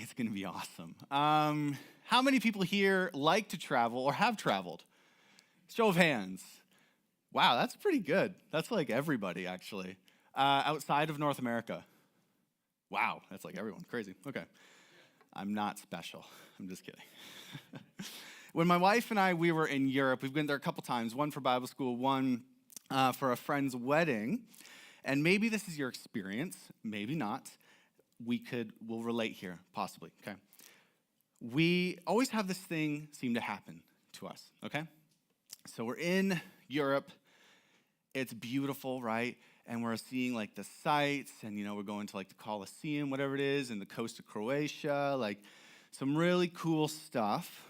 it's going to be awesome. How many people here like to travel or have traveled? Show of hands. Wow, that's pretty good. That's like everybody, actually. Outside of North America. Wow, that's like everyone. Crazy. Okay. I'm not special. I'm just kidding. When my wife and we were in Europe, we've been there a couple times, one for Bible school, one for a friend's wedding. And maybe this is your experience, maybe not. We'll relate here, possibly, okay? We always have this thing seem to happen to us, okay? So we're in Europe. It's beautiful, right? And we're seeing like the sights, and we're going to like the Colosseum, whatever it is, and the coast of Croatia, like some really cool stuff.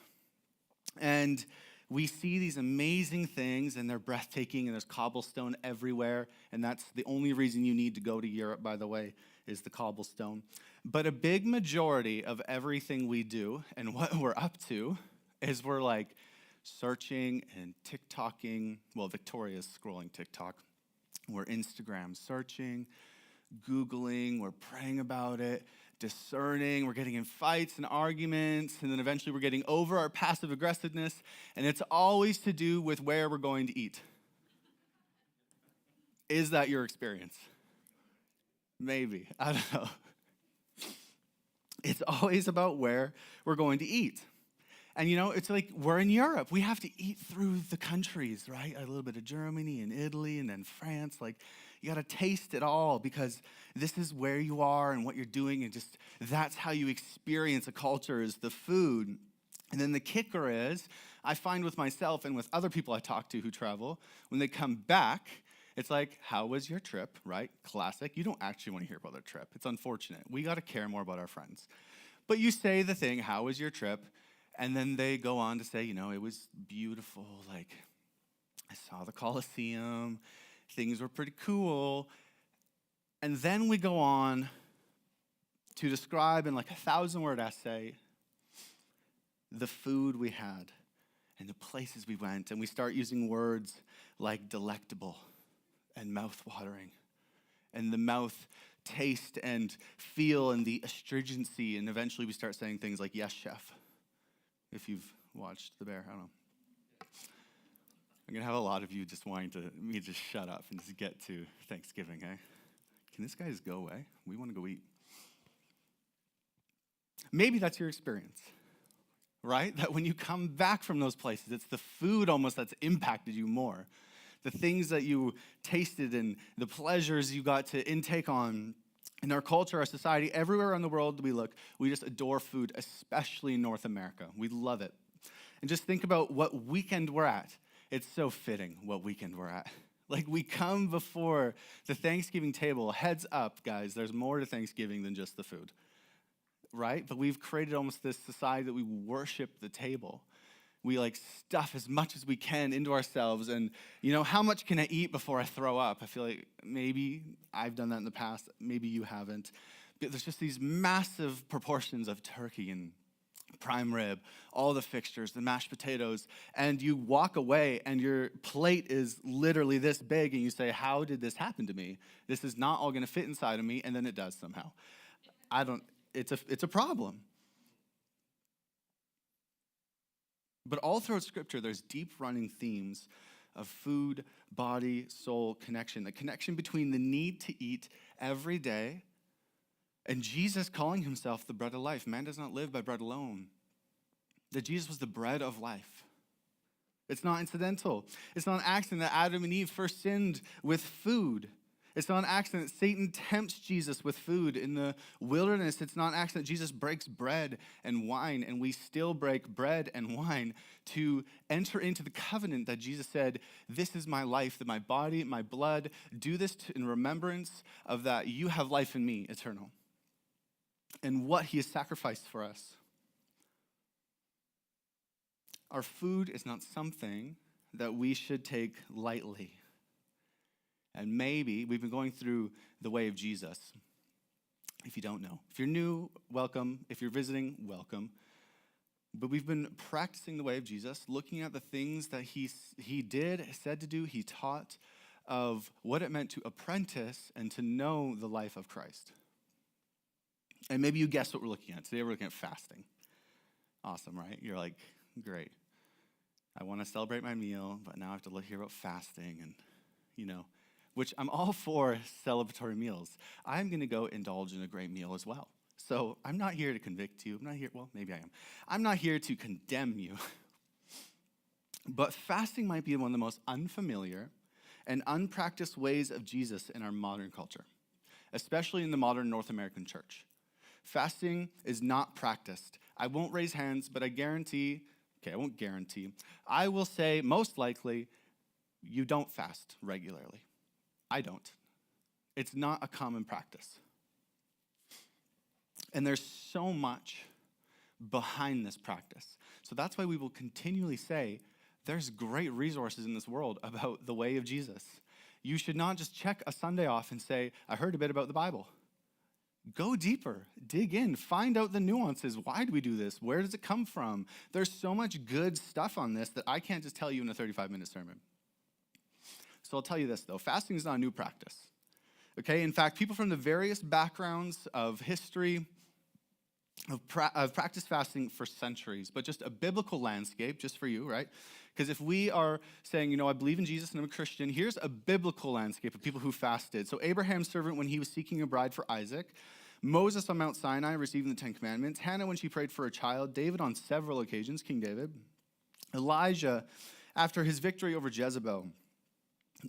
And we see these amazing things, and they're breathtaking, and there's cobblestone everywhere, and that's the only reason you need to go to Europe, by the way, is the cobblestone. But a big majority of everything we do and what we're up to is we're like searching and TikToking. Well, Victoria's scrolling TikTok. We're Instagram searching, Googling, we're praying about it, discerning, we're getting in fights and arguments, and then eventually we're getting over our passive aggressiveness, and it's always to do with where we're going to eat. Is that your experience? Maybe, I don't know. It's always about where we're going to eat. And it's like we're in Europe. We have to eat through the countries, right? A little bit of Germany and Italy and then France. Like, you got to taste it all because this is where you are and what you're doing, and just that's how you experience a culture is the food. And then the kicker is, I find with myself and with other people I talk to who travel, when they come back, it's like, how was your trip, right? Classic. You don't actually want to hear about their trip. It's unfortunate. We got to care more about our friends. But you say the thing, how was your trip? And then they go on to say, it was beautiful. Like, I saw the Colosseum. Things were pretty cool. And then we go on to describe in like a 1,000-word essay the food we had and the places we went. And we start using words like delectable and mouth-watering, and the mouth taste and feel and the astringency. And eventually we start saying things like, yes, chef. If you've watched The Bear, I don't know. I'm going to have a lot of you just wanting me to shut up and just get to Thanksgiving, eh? Can this guy just go away? We want to go eat. Maybe that's your experience, right? That when you come back from those places, it's the food almost that's impacted you more. The things that you tasted and the pleasures you got to intake on. In our culture, our society, everywhere around the world we look, we just adore food, especially in North America. We love it. And just think about what weekend we're at. It's so fitting what weekend we're at. Like, we come before the Thanksgiving table, heads up, guys, there's more to Thanksgiving than just the food, right? But we've created almost this society that we worship the table. We like stuff as much as we can into ourselves. And, how much can I eat before I throw up? I feel like maybe I've done that in the past. Maybe you haven't. But there's just these massive proportions of turkey and prime rib, all the fixtures, the mashed potatoes. And you walk away and your plate is literally this big. And you say, how did this happen to me? This is not all going to fit inside of me. And then it does somehow. It's a problem. But all throughout Scripture, there's deep running themes of food, body, soul connection. The connection between the need to eat every day and Jesus calling himself the bread of life. Man does not live by bread alone. That Jesus was the bread of life. It's not incidental. It's not an accident that Adam and Eve first sinned with food. It's not an accident that Satan tempts Jesus with food in the wilderness. It's not an accident that Jesus breaks bread and wine, and we still break bread and wine to enter into the covenant that Jesus said, this is my life, that my body, my blood, do this in remembrance of that you have life in me, eternal, and what he has sacrificed for us. Our food is not something that we should take lightly. And maybe we've been going through the way of Jesus. If you don't know. If you're new, welcome. If you're visiting, welcome. But we've been practicing the way of Jesus, looking at the things that he did, said to do, he taught, of what it meant to apprentice and to know the life of Christ. And maybe you guessed what we're looking at. Today we're looking at fasting. Awesome, right? You're like, great. I want to celebrate my meal, but now I have to hear about fasting and, which I'm all for celebratory meals. I'm going to go indulge in a great meal as well. So I'm not here to convict you. I'm not here, well, maybe I am. I'm not here to condemn you. But fasting might be one of the most unfamiliar and unpracticed ways of Jesus in our modern culture, especially in the modern North American church. Fasting is not practiced. I won't raise hands, but I won't guarantee. I will say most likely you don't fast regularly. I don't. It's not a common practice. And there's so much behind this practice. So that's why we will continually say there's great resources in this world about the way of Jesus. You should not just check a Sunday off and say, I heard a bit about the Bible. Go deeper, dig in, find out the nuances. Why do we do this? Where does it come from? There's so much good stuff on this that I can't just tell you in a 35-minute sermon. So I'll tell you this, though. Fasting is not a new practice. Okay? In fact, people from the various backgrounds of history have practiced fasting for centuries, but just a biblical landscape, just for you, right? Because if we are saying, I believe in Jesus and I'm a Christian, here's a biblical landscape of people who fasted. So Abraham's servant when he was seeking a bride for Isaac, Moses on Mount Sinai receiving the Ten Commandments, Hannah when she prayed for a child, David on several occasions, King David, Elijah after his victory over Jezebel,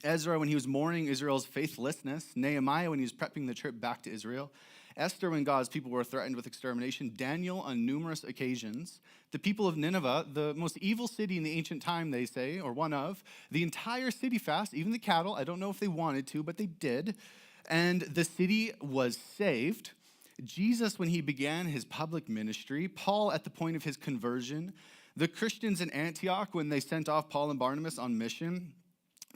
Ezra when he was mourning Israel's faithlessness, Nehemiah when he was prepping the trip back to Israel, Esther when God's people were threatened with extermination, Daniel on numerous occasions, the people of Nineveh, the most evil city in the ancient time, they say, or one of, the entire city fast, even the cattle. I don't know if they wanted to, but they did. And the city was saved. Jesus when he began his public ministry, Paul at the point of his conversion, the Christians in Antioch when they sent off Paul and Barnabas on mission,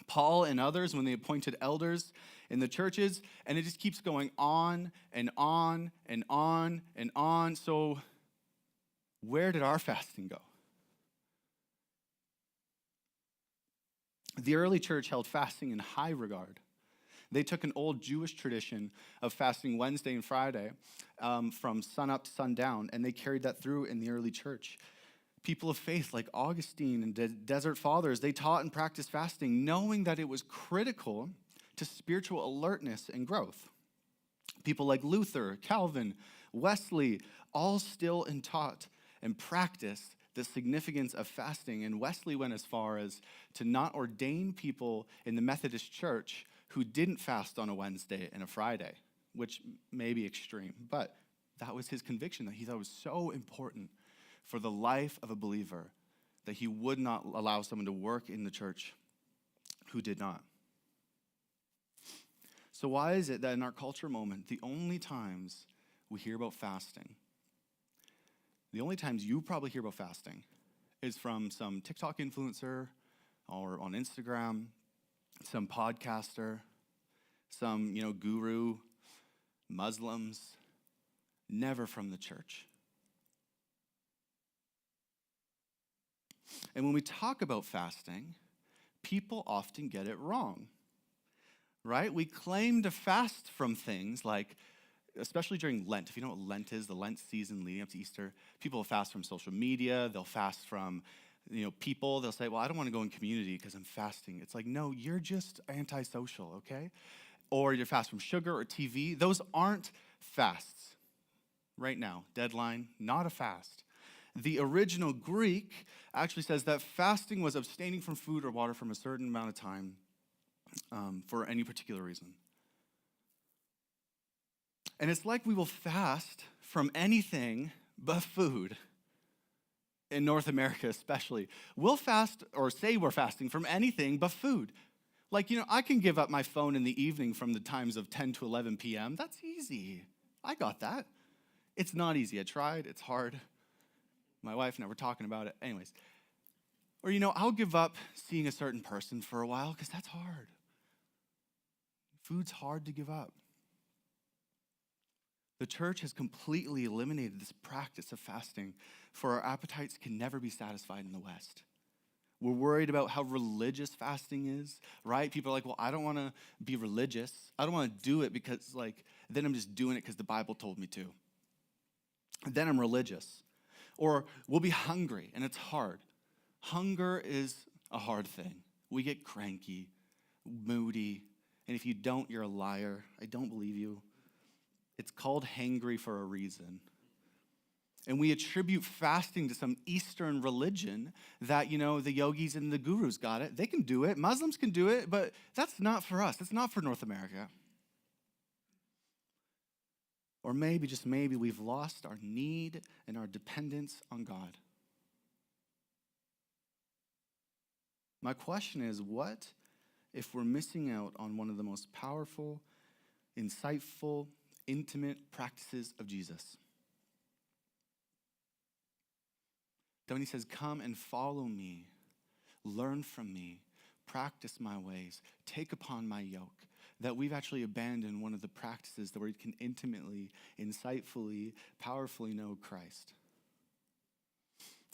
Paul and others when they appointed elders in the churches, and it just keeps going on and on and on and on. So where did our fasting go? The early church held fasting in high regard. They took an old Jewish tradition of fasting Wednesday and Friday from sunup to sundown, and they carried that through in the early church. People of faith like Augustine and Desert Fathers, they taught and practiced fasting, knowing that it was critical to spiritual alertness and growth. People like Luther, Calvin, Wesley, all still and taught and practiced the significance of fasting. And Wesley went as far as to not ordain people in the Methodist Church who didn't fast on a Wednesday and a Friday, which may be extreme, but that was his conviction that he thought was so important for the life of a believer that he would not allow someone to work in the church who did not. So why is it that in our culture moment, the only times we hear about fasting, the only times you probably hear about fasting is from some TikTok influencer or on Instagram, some podcaster, some, guru, Muslims, never from the church. And when we talk about fasting, people often get it wrong, right? We claim to fast from things like, especially during Lent. If you know what Lent is, the Lent season leading up to Easter, people will fast from social media. They'll fast from, people. They'll say, well, I don't want to go in community because I'm fasting. It's like, no, you're just antisocial, okay? Or you're fast from sugar or TV. Those aren't fasts. Right now, deadline, not a fast. The original Greek actually says that fasting was abstaining from food or water from a certain amount of time for any particular reason. And it's like we will fast from anything but food. In North America especially. We'll fast or say we're fasting from anything but food. Like, I can give up my phone in the evening from the times of 10 to 11 p.m. That's easy. I got that. It's not easy. I tried. It's hard. My wife and I were talking about it. Anyways. Or, I'll give up seeing a certain person for a while because that's hard. Food's hard to give up. The church has completely eliminated this practice of fasting, for our appetites can never be satisfied in the West. We're worried about how religious fasting is, right? People are like, well, I don't want to be religious. I don't want to do it because, then I'm just doing it because the Bible told me to. then I'm religious. Or we'll be hungry, and it's hard. Hunger is a hard thing. We get cranky, moody, and if you don't, you're a liar. I don't believe you. It's called hangry for a reason. And we attribute fasting to some Eastern religion that, the yogis and the gurus got it. They can do it. Muslims can do it, but that's not for us. It's not for North America. Or maybe, just maybe, we've lost our need and our dependence on God. My question is, what if we're missing out on one of the most powerful, insightful, intimate practices of Jesus? That when he says, come and follow me, learn from me, practice my ways, take upon my yoke, that we've actually abandoned one of the practices that we can intimately, insightfully, powerfully know Christ.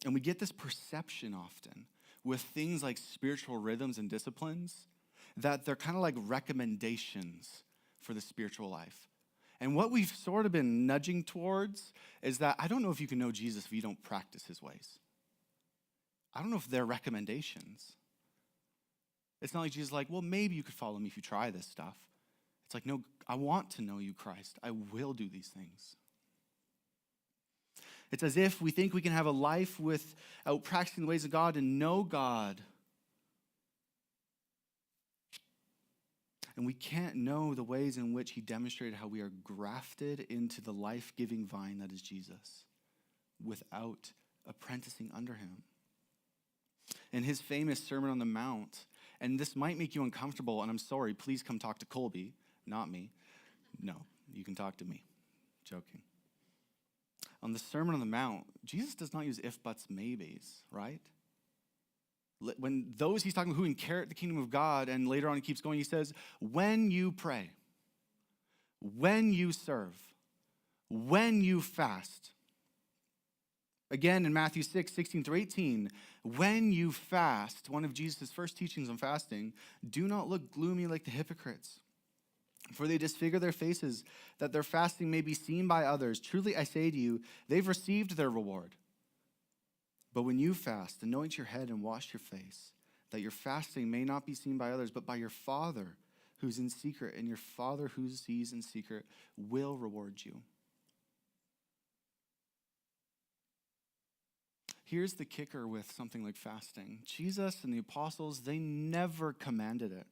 And we get this perception often with things like spiritual rhythms and disciplines that they're kind of like recommendations for the spiritual life. And what we've sort of been nudging towards is that I don't know if you can know Jesus if you don't practice his ways. I don't know if they're recommendations. It's not like Jesus is like, well, maybe you could follow me if you try this stuff. It's like, no, I want to know you, Christ. I will do these things. It's as if we think we can have a life without practicing the ways of God and know God. And we can't know the ways in which he demonstrated how we are grafted into the life-giving vine that is Jesus without apprenticing under him. In his famous Sermon on the Mount, and this might make you uncomfortable, and I'm sorry, please come talk to Colby, not me. No, you can talk to me. Joking. On the Sermon on the Mount, Jesus does not use if, buts, maybes, right? When those he's talking about who inherit the kingdom of God, and later on he keeps going, he says, when you pray, when you serve, when you fast. Again, in Matthew 6, 16 through 18, when you fast, one of Jesus' first teachings on fasting, do not look gloomy like the hypocrites, for they disfigure their faces, that their fasting may be seen by others. Truly I say to you, they've received their reward. But when you fast, anoint your head and wash your face, that your fasting may not be seen by others, but by your Father who's in secret, and your Father who sees in secret will reward you. Here's the kicker with something like fasting. Jesus and the apostles, they never commanded it.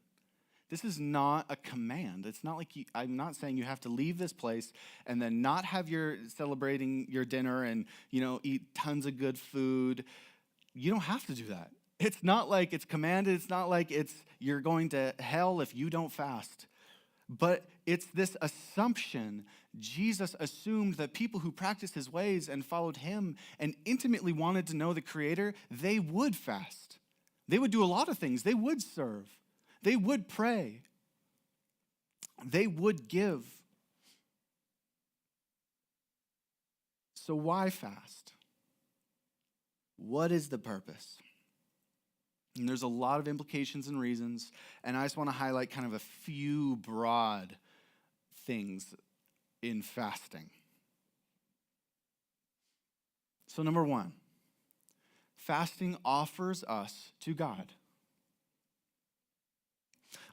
This is not a command. It's not like I'm not saying you have to leave this place and then not have your celebrating your dinner and, eat tons of good food. You don't have to do that. It's not like it's commanded. It's not like you're going to hell if you don't fast. But it's this assumption. Jesus assumed that people who practiced his ways and followed him and intimately wanted to know the Creator, they would fast. They would do a lot of things. They would serve. They would pray. They would give. So why fast? What is the purpose? And there's a lot of implications and reasons, and I just want to highlight kind of a few broad things in fasting. So number one, fasting offers us to God.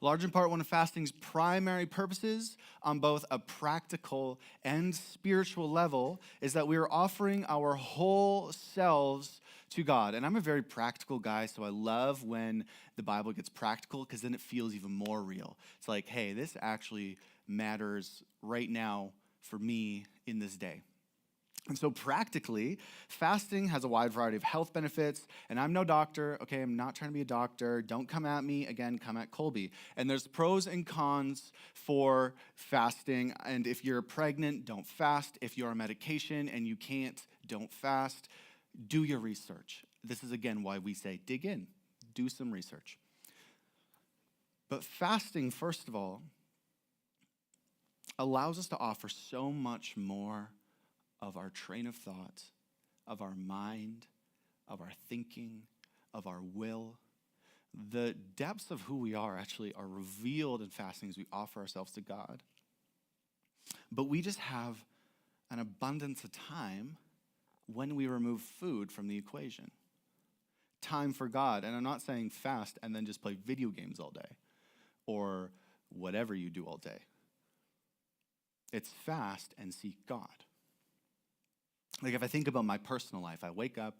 Large in part, one of fasting's primary purposes on both a practical and spiritual level is that we are offering our whole selves to God. And I'm a very practical guy, so I love when the Bible gets practical because then it feels even more real. It's like, hey, this actually matters right now for me in this day. And so practically, fasting has a wide variety of health benefits, and I'm no doctor, okay? I'm not trying to be a doctor. Don't come at me. Again, come at Colby. And there's pros and cons for fasting, and if you're pregnant, don't fast. If you're on medication and you can't, don't fast. Do your research. This is, again, why we say dig in. Do some research. But fasting, first of all, allows us to offer so much more of our train of thought, of our mind, of our thinking, of our will. The depths of who we are actually are revealed in fasting as we offer ourselves to God. But we just have an abundance of time when we remove food from the equation. Time for God. And I'm not saying fast and then just play video games all day or whatever you do all day. It's fast and seek God. Like if I think about my personal life, I wake up,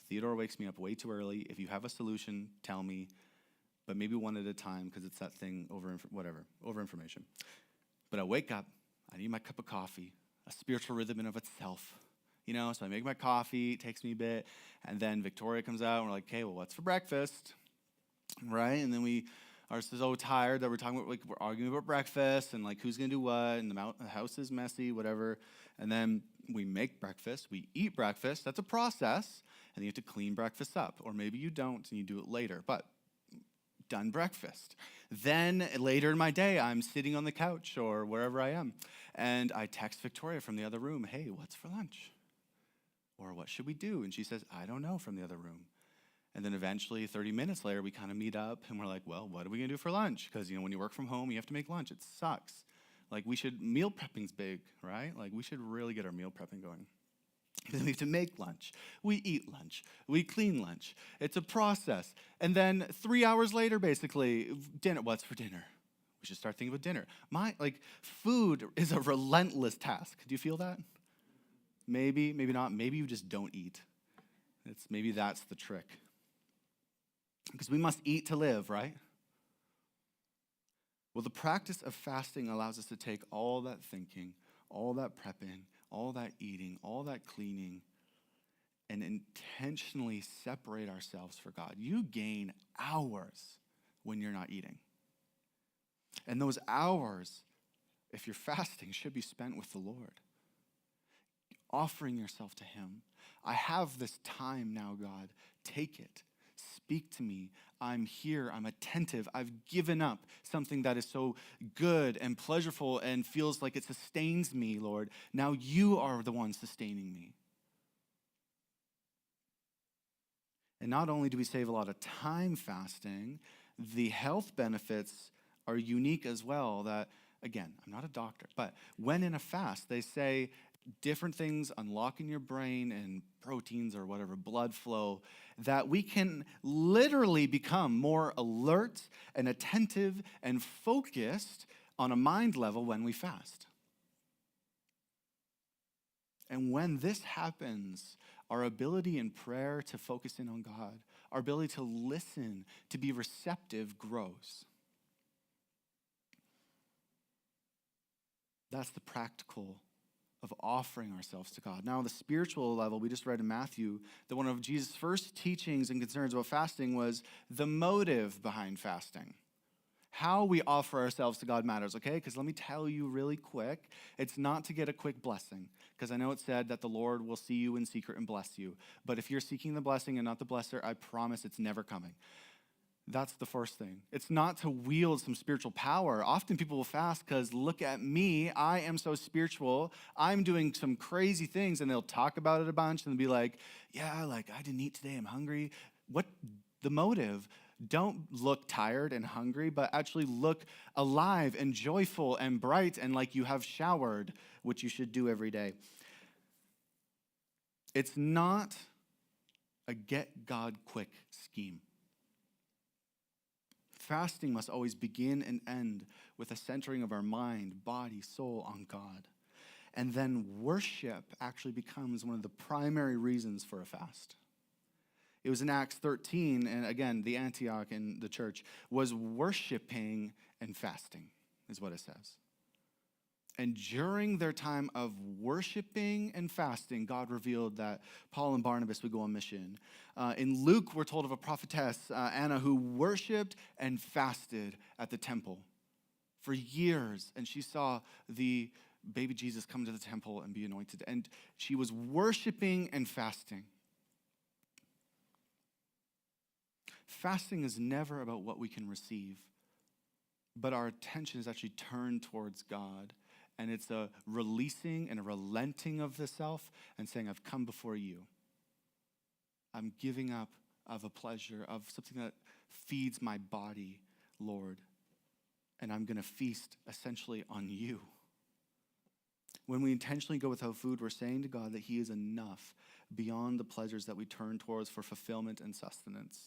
Theodore wakes me up way too early. If you have a solution, tell me, but maybe one at a time because it's that thing over information. But I wake up, I need my cup of coffee, a spiritual rhythm in of itself. So I make my coffee, it takes me a bit, and then Victoria comes out, and we're like, okay, well, what's for breakfast, right? And then we are so tired that we're talking about, we're arguing about breakfast, and who's gonna do what, and the house is messy, whatever. And then we make breakfast, we eat breakfast, that's a process, and you have to clean breakfast up. Or maybe you don't, and you do it later, but done breakfast. Then later in my day, I'm sitting on the couch or wherever I am, and I text Victoria from the other room, hey, what's for lunch? Or what should we do? And she says, I don't know, from the other room. And then eventually, 30 minutes later, we kind of meet up and we're like, well, what are we gonna do for lunch? Because when you work from home, you have to make lunch. It sucks. Meal prepping's big, right? We should really get our meal prepping going. Then we have to make lunch. We eat lunch. We clean lunch. It's a process. And then 3 hours later, basically, dinner. What's for dinner? We should start thinking about dinner. Food is a relentless task. Do you feel that? Maybe, maybe not. Maybe you just don't eat. Maybe that's the trick. Because we must eat to live, right? Well, the practice of fasting allows us to take all that thinking, all that prepping, all that eating, all that cleaning, and intentionally separate ourselves for God. You gain hours when you're not eating. And those hours, if you're fasting, should be spent with the Lord, offering yourself to him. I have this time now, God. Take it. Speak to me. I'm here. I'm attentive. I've given up something that is so good and pleasurable and feels like it sustains me, Lord. Now you are the one sustaining me. And not only do we save a lot of time fasting, the health benefits are unique as well. That, again, I'm not a doctor, but when in a fast, they say different things unlock in your brain and proteins or whatever, blood flow, that we can literally become more alert and attentive and focused on a mind level when we fast. And when this happens, our ability in prayer to focus in on God, our ability to listen, to be receptive grows. That's the practical of offering ourselves to God. Now, on the spiritual level, we just read in Matthew that one of Jesus' first teachings and concerns about fasting was the motive behind fasting. How we offer ourselves to God matters, okay? Because let me tell you really quick, it's not to get a quick blessing, because I know it said that the Lord will see you in secret and bless you. But if you're seeking the blessing and not the blesser, I promise it's never coming. That's the first thing. It's not to wield some spiritual power. Often people will fast because, look at me, I am so spiritual. I'm doing some crazy things, and they'll talk about it a bunch and be like, yeah, I didn't eat today, I'm hungry. What the motive? Don't look tired and hungry, but actually look alive and joyful and bright and like you have showered, which you should do every day. It's not a get God quick scheme. Fasting must always begin and end with a centering of our mind, body, soul on God. And then worship actually becomes one of the primary reasons for a fast. It was in Acts 13, and again, the Antioch in the church was worshiping and fasting, is what it says. And during their time of worshiping and fasting, God revealed that Paul and Barnabas would go on mission. In Luke, we're told of a prophetess, Anna, who worshiped and fasted at the temple for years. And she saw the baby Jesus come to the temple and be anointed. And she was worshiping and fasting. Fasting is never about what we can receive, but our attention is actually turned towards God. And it's a releasing and a relenting of the self and saying, I've come before you. I'm giving up of a pleasure, of something that feeds my body, Lord. And I'm going to feast essentially on you. When we intentionally go without food, we're saying to God that he is enough beyond the pleasures that we turn towards for fulfillment and sustenance.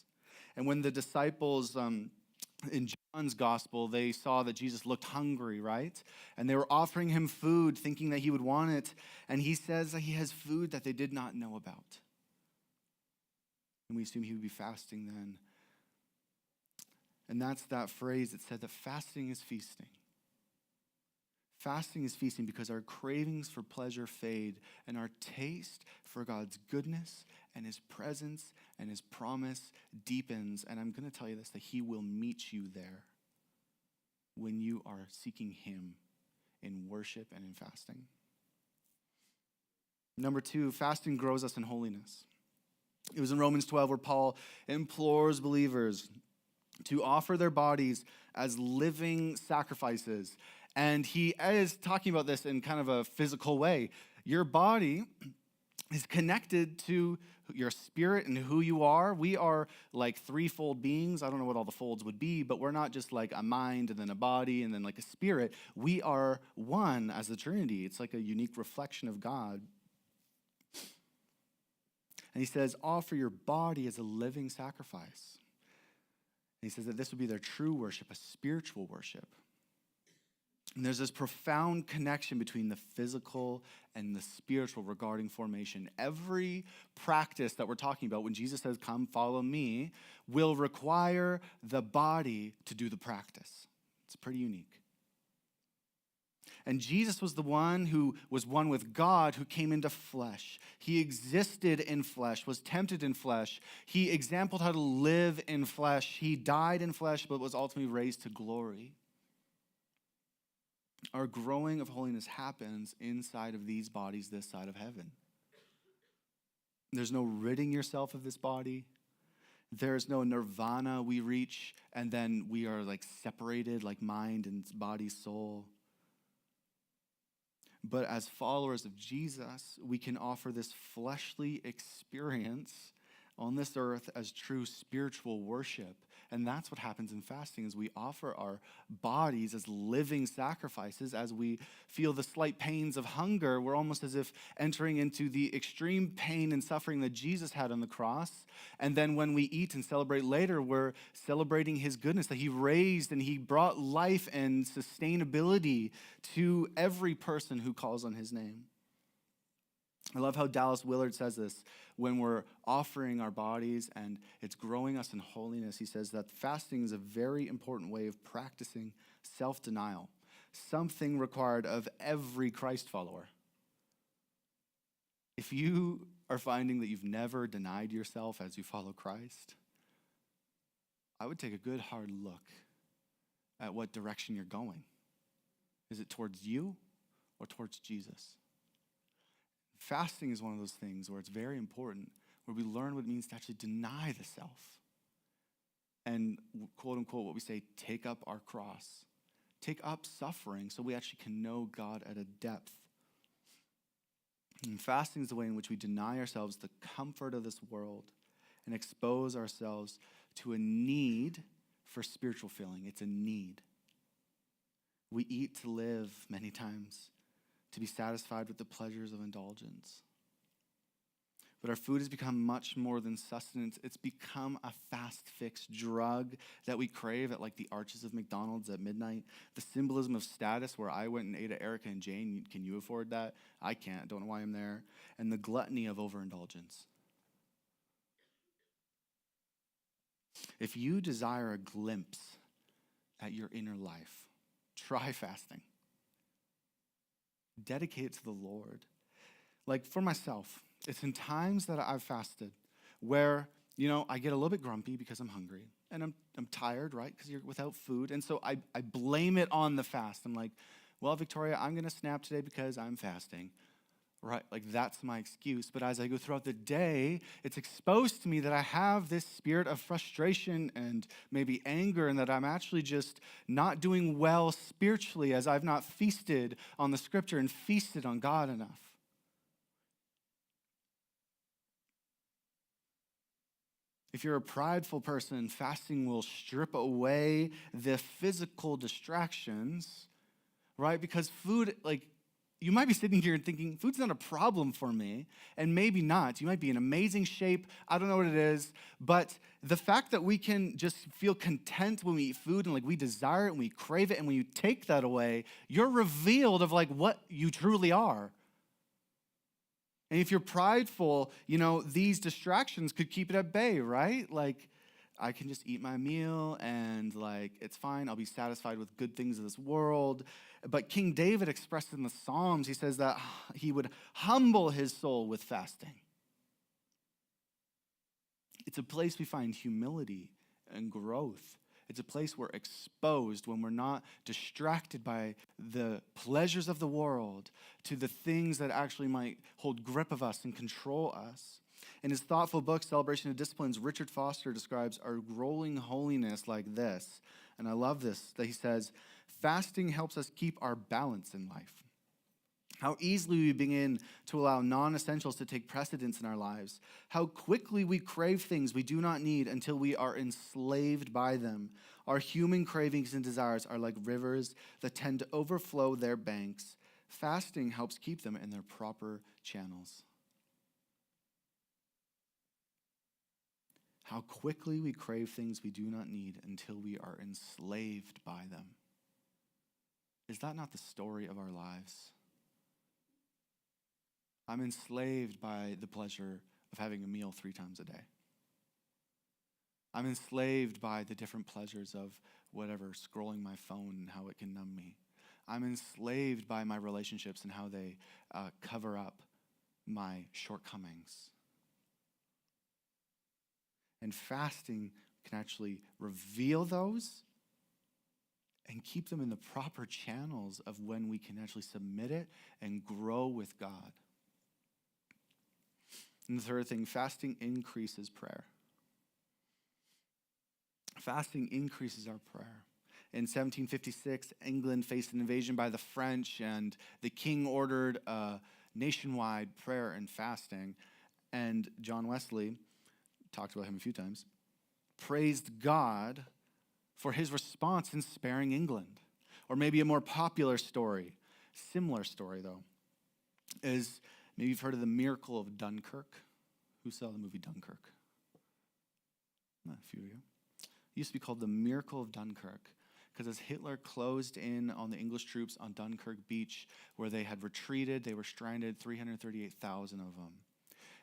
And when the disciples in John's gospel, they saw that Jesus looked hungry, right? And they were offering him food, thinking that he would want it. And he says that he has food that they did not know about. And we assume he would be fasting then. And that's that phrase that said that fasting is feasting. Fasting is feasting because our cravings for pleasure fade and our taste for God's goodness and his presence and his promise deepens. And I'm going to tell you this, that he will meet you there when you are seeking him in worship and in fasting. Number 2, fasting grows us in holiness. It was in Romans 12 where Paul implores believers to offer their bodies as living sacrifices. And he is talking about this in kind of a physical way. Your body is connected to your spirit and who you are. We are like threefold beings. I don't know what all the folds would be, but we're not just like a mind and then a body and then like a spirit. We are one as the Trinity. It's like a unique reflection of God. And he says, offer your body as a living sacrifice. And he says that this would be their true worship, a spiritual worship. And there's this profound connection between the physical and the spiritual regarding formation. Every practice that we're talking about, when Jesus says, come follow me, will require the body to do the practice. It's pretty unique. And Jesus was the one who was one with God, who came into flesh. He existed in flesh, was tempted in flesh. He exampled how to live in flesh. He died in flesh, but was ultimately raised to glory. Our growing of holiness happens inside of these bodies this side of heaven. There's no ridding yourself of this body. There's no nirvana we reach, and then we are like separated, like mind and body, soul. But as followers of Jesus, we can offer this fleshly experience on this earth as true spiritual worship. And that's what happens in fasting, is we offer our bodies as living sacrifices. As we feel the slight pains of hunger, we're almost as if entering into the extreme pain and suffering that Jesus had on the cross. And then when we eat and celebrate later, we're celebrating his goodness, that he raised and he brought life and sustainability to every person who calls on his name. I love how Dallas Willard says this when we're offering our bodies and it's growing us in holiness. He says that fasting is a very important way of practicing self-denial, something required of every Christ follower. If you are finding that you've never denied yourself as you follow Christ, I would take a good hard look at what direction you're going. Is it towards you or towards Jesus? Fasting is one of those things where it's very important, where we learn what it means to actually deny the self. And quote unquote, what we say, take up our cross. Take up suffering so we actually can know God at a depth. And fasting is the way in which we deny ourselves the comfort of this world and expose ourselves to a need for spiritual filling. It's a need. We eat to live many times, to be satisfied with the pleasures of indulgence. But our food has become much more than sustenance. It's become a fast-fix drug that we crave at like the arches of McDonald's at midnight. The symbolism of status, where I went and ate at Erica and Jane. Can you afford that? I can't. Don't know why I'm there. And the gluttony of overindulgence. If you desire a glimpse at your inner life, try fasting. Dedicate it to the Lord. Like for myself, it's in times that I've fasted where, I get a little bit grumpy because I'm hungry and I'm tired, right? Because you're without food. And so I blame it on the fast. I'm like, well, Victoria, I'm going to snap today because I'm fasting. Right, like that's my excuse. But as I go throughout the day, it's exposed to me that I have this spirit of frustration and maybe anger, and that I'm actually just not doing well spiritually, as I've not feasted on the scripture and feasted on God enough. If you're a prideful person, fasting will strip away the physical distractions, right? Because food, you might be sitting here and thinking, food's not a problem for me, and maybe not. You might be in amazing shape. I don't know what it is, but the fact that we can just feel content when we eat food and like we desire it and we crave it, and when you take that away, you're revealed of like what you truly are. And if you're prideful, these distractions could keep it at bay, right? Like, I can just eat my meal and like, it's fine. I'll be satisfied with good things of this world. But King David expressed in the Psalms, he says that he would humble his soul with fasting. It's a place we find humility and growth. It's a place we're exposed when we're not distracted by the pleasures of the world to the things that actually might hold grip of us and control us. In his thoughtful book, Celebration of Disciplines, Richard Foster describes our growing holiness like this. And I love this, that he says, fasting helps us keep our balance in life. How easily we begin to allow non-essentials to take precedence in our lives. How quickly we crave things we do not need until we are enslaved by them. Our human cravings and desires are like rivers that tend to overflow their banks. Fasting helps keep them in their proper channels. How quickly we crave things we do not need until we are enslaved by them. Is that not the story of our lives? I'm enslaved by the pleasure of having a meal 3 times a day. I'm enslaved by the different pleasures of whatever, scrolling my phone and how it can numb me. I'm enslaved by my relationships and how they cover up my shortcomings. And fasting can actually reveal those and keep them in the proper channels of when we can actually submit it and grow with God. And the third thing, fasting increases prayer. Fasting increases our prayer. In 1756, England faced an invasion by the French, and the king ordered a nationwide prayer and fasting. And John Wesley, talked about him a few times, praised God for his response in sparing England. Or maybe a more popular story, similar story though, is maybe you've heard of the miracle of Dunkirk. Who saw the movie Dunkirk? A few of you. It used to be called the miracle of Dunkirk because as Hitler closed in on the English troops on Dunkirk beach where they had retreated, they were stranded, 338,000 of them.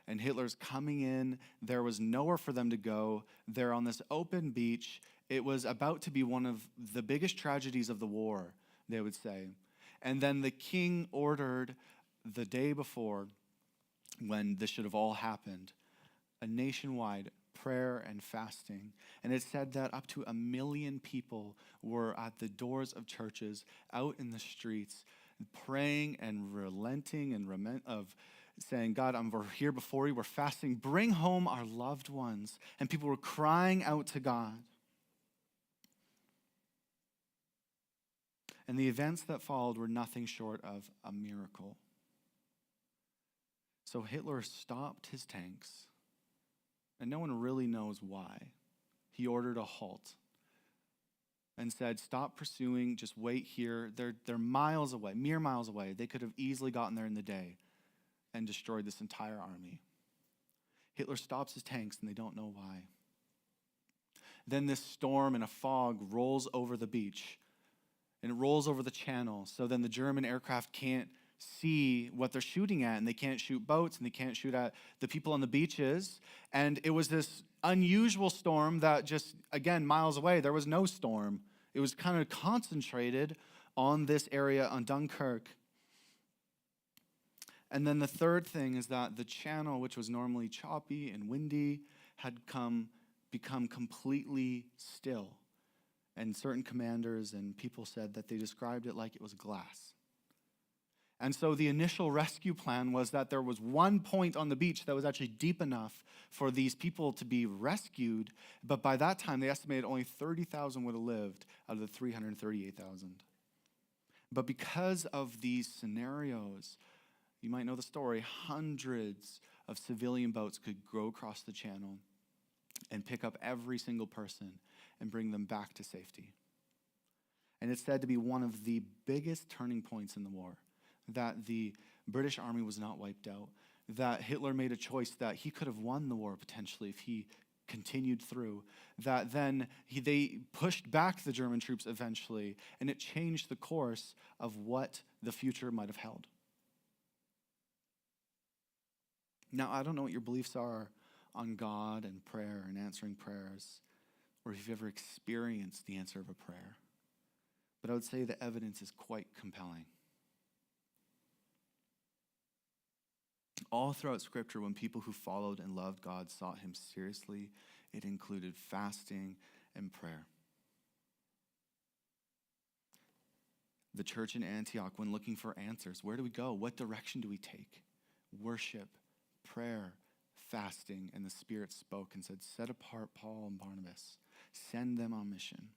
And Hitler's coming in. There was nowhere for them to go. They're on this open beach. It was about to be one of the biggest tragedies of the war, they would say. And then the king ordered the day before, when this should have all happened, a nationwide prayer and fasting. And it said that up to 1 million people were at the doors of churches, out in the streets, praying and relenting and saying, God, we're here before you, we're fasting, bring home our loved ones. And people were crying out to God. And the events that followed were nothing short of a miracle. So Hitler stopped his tanks, and no one really knows why. He ordered a halt and said, stop pursuing, just wait here. They're miles away, mere miles away. They could have easily gotten there in the day and destroyed this entire army. Hitler stops his tanks, and they don't know why. Then this storm and a fog rolls over the beach, and it rolls over the channel. So then the German aircraft can't see what they're shooting at, and they can't shoot boats, and they can't shoot at the people on the beaches. And it was this unusual storm that just, again, miles away, there was no storm. It was kind of concentrated on this area on Dunkirk. And then the third thing is that the channel, which was normally choppy and windy, had become completely still. And certain commanders and people said that they described it like it was glass. And so the initial rescue plan was that there was one point on the beach that was actually deep enough for these people to be rescued. But by that time, they estimated only 30,000 would have lived out of the 338,000. But because of these scenarios, you might know the story, hundreds of civilian boats could go across the channel and pick up every single person and bring them back to safety. And it's said to be one of the biggest turning points in the war. that the British army was not wiped out, that Hitler made a choice that he could have won the war potentially if he continued through, that then they pushed back the German troops eventually, and it changed the course of what the future might have held. Now, I don't know what your beliefs are on God and prayer and answering prayers, or if you've ever experienced the answer of a prayer, but I would say the evidence is quite compelling. All throughout Scripture, when people who followed and loved God sought him seriously, it included fasting and prayer. The church in Antioch, when looking for answers, where do we go? What direction do we take? Worship, prayer, fasting, and the Spirit spoke and said, set apart Paul and Barnabas. Send them on mission.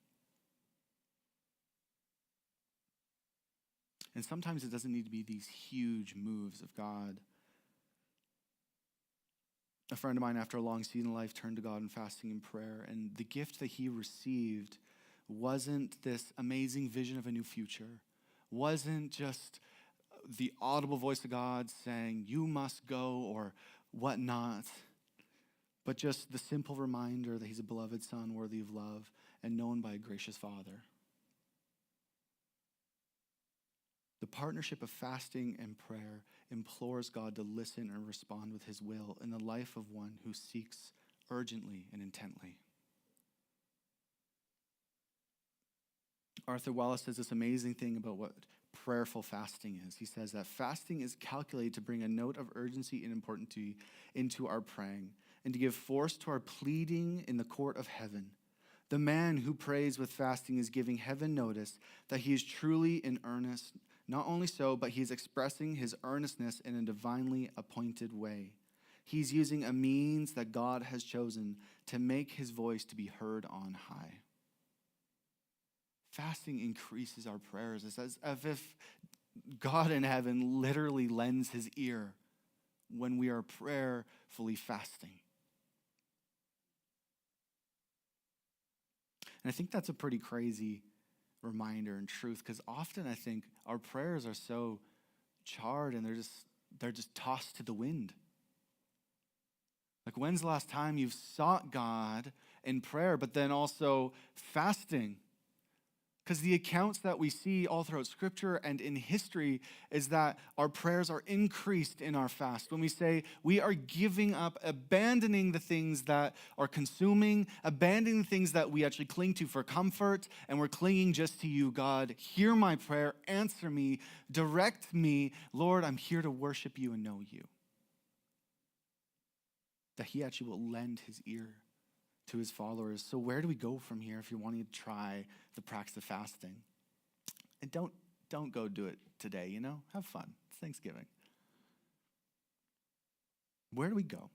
And sometimes it doesn't need to be these huge moves of God. A friend of mine, after a long season of life, turned to God in fasting and prayer, and the gift that he received wasn't this amazing vision of a new future, wasn't just the audible voice of God saying, you must go or whatnot, but just the simple reminder that he's a beloved son, worthy of love, and known by a gracious Father. The partnership of fasting and prayer implores God to listen and respond with his will in the life of one who seeks urgently and intently. Arthur Wallace says this amazing thing about what prayerful fasting is. He says that fasting is calculated to bring a note of urgency and importance into our praying and to give force to our pleading in the court of heaven. The man who prays with fasting is giving heaven notice that he is truly in earnest. Not only so, but he's expressing his earnestness in a divinely appointed way. He's using a means that God has chosen to make his voice to be heard on high. Fasting increases our prayers. It's as if God in heaven literally lends his ear when we are prayerfully fasting. And I think that's a pretty crazy reminder and truth, because often I think our prayers are so charred and they're just tossed to the wind. Like, when's the last time you've sought God in prayer, but then also fasting? Because the accounts that we see all throughout Scripture and in history is that our prayers are increased in our fast. When we say we are giving up, abandoning the things that are consuming, abandoning the things that we actually cling to for comfort, and we're clinging just to you, God. Hear my prayer, answer me, direct me. Lord, I'm here to worship you and know you. That he actually will lend his ear to his followers. So where do we go from here if you're wanting to try the practice of fasting? And don't go do it today, Have fun. It's Thanksgiving. Where do we go?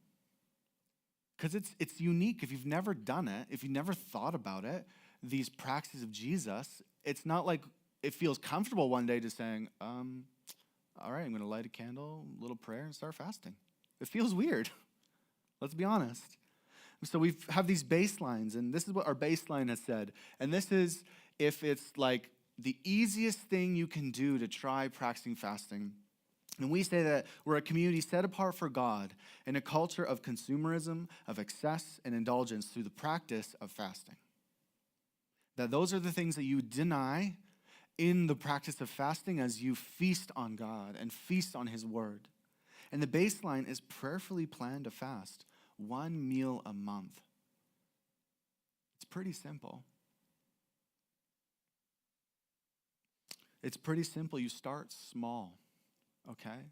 Because it's unique. If you've never done it, if you've never thought about it, these practices of Jesus, it's not like it feels comfortable one day just saying, all right, I'm going to light a candle, a little prayer, and start fasting. It feels weird. Let's be honest. So we have these baselines, and this is what our baseline has said. And this is if it's like the easiest thing you can do to try practicing fasting. And we say that we're a community set apart for God in a culture of consumerism, of excess, and indulgence through the practice of fasting. That those are the things that you deny in the practice of fasting as you feast on God and feast on his word. And the baseline is prayerfully plan to fast 1 meal a month. It's pretty simple. It's pretty simple. You start small, okay?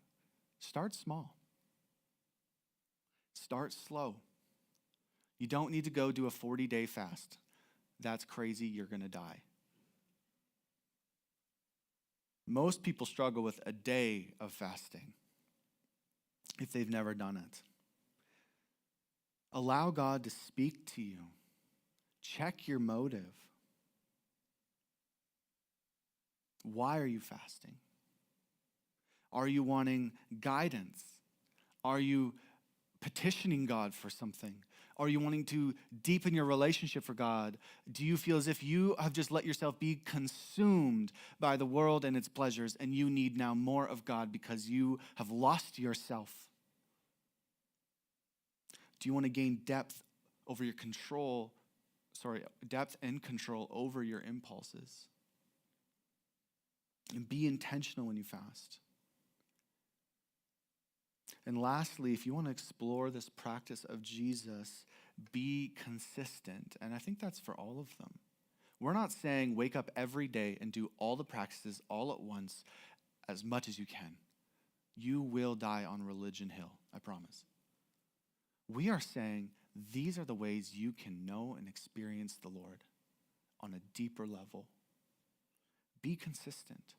Start small. Start slow. You don't need to go do a 40-day fast. That's crazy. You're going to die. Most people struggle with a day of fasting if they've never done it. Allow God to speak to you. Check your motive. Why are you fasting? Are you wanting guidance? Are you petitioning God for something? Are you wanting to deepen your relationship for God? Do you feel as if you have just let yourself be consumed by the world and its pleasures, and you need now more of God because you have lost yourself? Do you want to gain depth and control over your impulses? And be intentional when you fast. And lastly, if you want to explore this practice of Jesus, be consistent. And I think that's for all of them. We're not saying wake up every day and do all the practices all at once as much as you can. You will die on Religion Hill, I promise. We are saying these are the ways you can know and experience the Lord on a deeper level. Be consistent.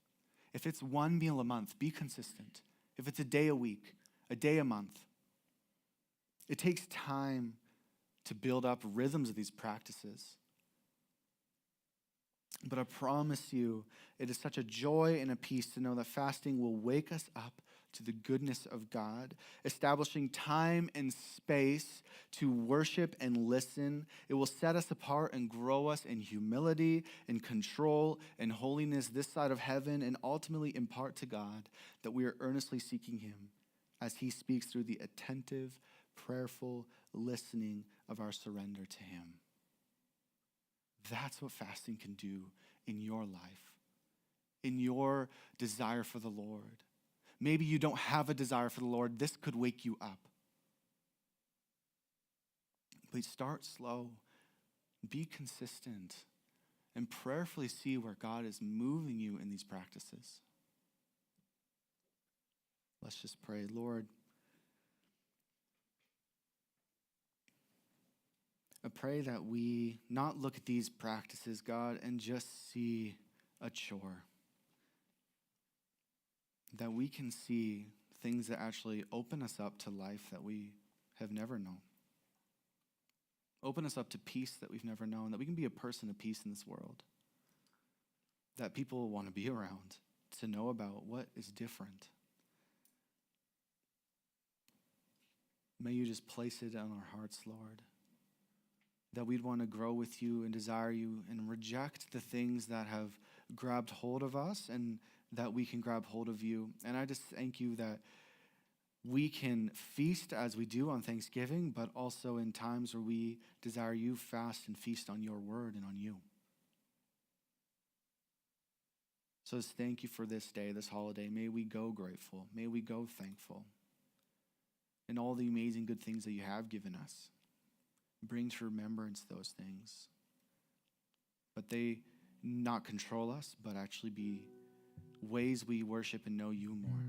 If it's one meal a month, be consistent. If it's a day a week, a day a month. It takes time to build up rhythms of these practices. But I promise you, it is such a joy and a peace to know that fasting will wake us up to the goodness of God, establishing time and space to worship and listen. It will set us apart and grow us in humility and control and holiness this side of heaven, and ultimately impart to God that we are earnestly seeking him as he speaks through the attentive, prayerful listening of our surrender to him. That's what fasting can do in your life, in your desire for the Lord. Maybe you don't have a desire for the Lord. This could wake you up. Please start slow, be consistent, and prayerfully see where God is moving you in these practices. Let's just pray. Lord, I pray that we not look at these practices, God, and just see a chore. That we can see things that actually open us up to life that we have never known. Open us up to peace that we've never known, that we can be a person of peace in this world. That people want to be around, to know about what is different. May you just place it on our hearts, Lord. That we'd want to grow with you and desire you and reject the things that have grabbed hold of us, and that we can grab hold of you. And I just thank you that we can feast as we do on Thanksgiving, but also in times where we desire you, fast and feast on your word and on you. So just thank you for this day, this holiday. May we go grateful. May we go thankful. And all the amazing good things that you have given us. Bring to remembrance those things. But they not control us, but actually be ways we worship and know you more.